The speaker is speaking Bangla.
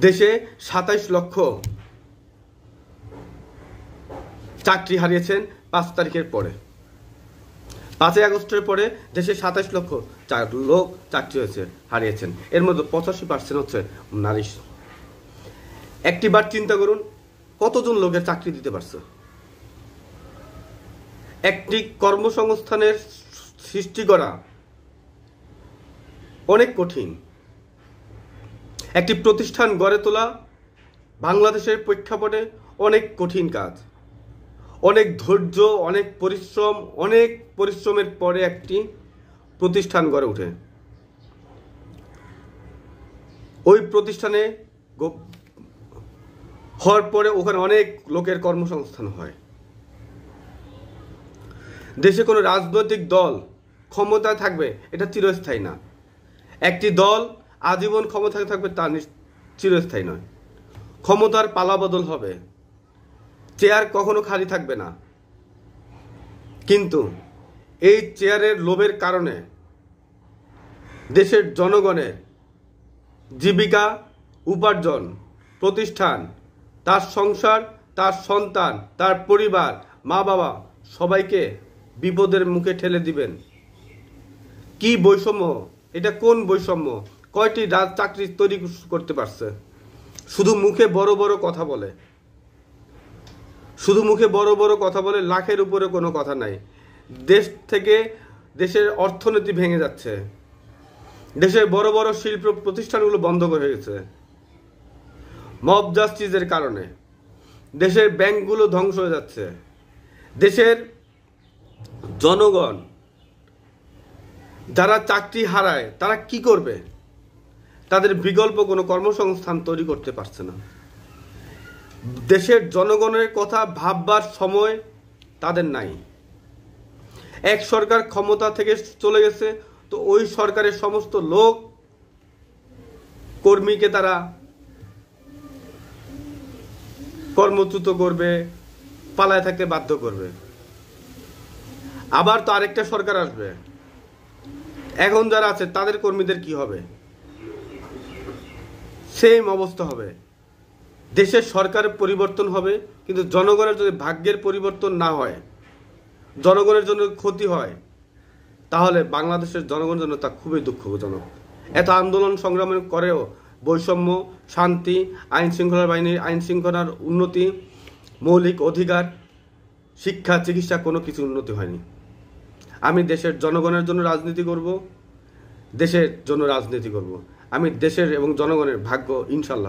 দেশে ২৭ লক্ষ চাকরি হারিয়েছেন ৫ তারিখের পরে। ৫ই আগস্টের পরে দেশে ২৭ লক্ষ লোক চাকরি হারিয়েছেন। এর মধ্যে ৮৫% হচ্ছে নারী। একটিবার চিন্তা করুন, কতজন লোকের চাকরি দিতে পারছে। একটি কর্মসংস্থানের সৃষ্টি করা অনেক কঠিন। একটি প্রতিষ্ঠান গড়ে তোলা বাংলাদেশের প্রেক্ষাপটে অনেক কঠিন কাজ। অনেক ধৈর্য, অনেক পরিশ্রমের পরে একটি প্রতিষ্ঠান গড়ে ওঠে। ওই প্রতিষ্ঠানে হওয়ার পরে ওখানে অনেক লোকের কর্মসংস্থান হয়। দেশে কোনো রাজনৈতিক দল ক্ষমতায় থাকবে এটা চিরস্থায়ী না। একটি দল আজীবন ক্ষমতায় থাকবে তা চিরস্থায়ী নয়। ক্ষমতার পালাবদল হবে, চেয়ার কখনো খালি থাকবে না। কিন্তু এই চেয়ারের লোভের কারণে দেশের জনগণের জীবিকা, উপার্জন, প্রতিষ্ঠান, তার সংসার, তার সন্তান, তার পরিবার, মা বাবা সবাইকে বিপদের মুখে ঠেলে দিবেন। কি বৈষম্য এটা? কোন বৈষম্য? কয়টি চাকরি তৈরি করতে পারছে? শুধু মুখে বড় বড় কথা বলে, লাখের উপরে কোনো কথা নাই। দেশের অর্থনীতি ভেঙে যাচ্ছে। দেশের বড় বড় শিল্প প্রতিষ্ঠানগুলো বন্ধ হয়ে গেছে মব জাস্টিসের কারণে। দেশের ব্যাংকগুলো ধ্বংস হয়ে যাচ্ছে। দেশের জনগণ যারা চাকরি হারায় তারা কি করবে? তাদের বিকল্প কোনো কর্মসংস্থান তৈরি করতে পারছে না। দেশের জনগণের কথা ভাববার সময় তাদের নাই। এক সরকার ক্ষমতা থেকে চলে গেছে, তো ওই সরকারের সমস্ত লোক কর্মীকে তারা কর্মচ্যুত করবে, পালায় থাকতে বাধ্য করবে। আবার তো আরেকটা সরকার আসবে, এখন যারা আছে তাদের কর্মীদের কি হবে? সেম অবস্থা হবে। দেশের সরকারের পরিবর্তন হবে, কিন্তু জনগণের যদি ভাগ্যের পরিবর্তন না হয়, জনগণের জন্য ক্ষতি হয়, তাহলে বাংলাদেশের জনগণের জন্য তা খুবই দুঃখজনক। এত আন্দোলন সংগ্রামের করেও বৈষম্য, শান্তি, আইন শৃঙ্খলার উন্নতি, মৌলিক অধিকার, শিক্ষা, চিকিৎসা কোনো কিছু উন্নতি হয়নি। আমি দেশের জনগণের জন্য রাজনীতি করব, দেশের জন্য রাজনীতি করব। আমি দেশের এবং জনগণের ভাগ্য ইনশাল্লাহ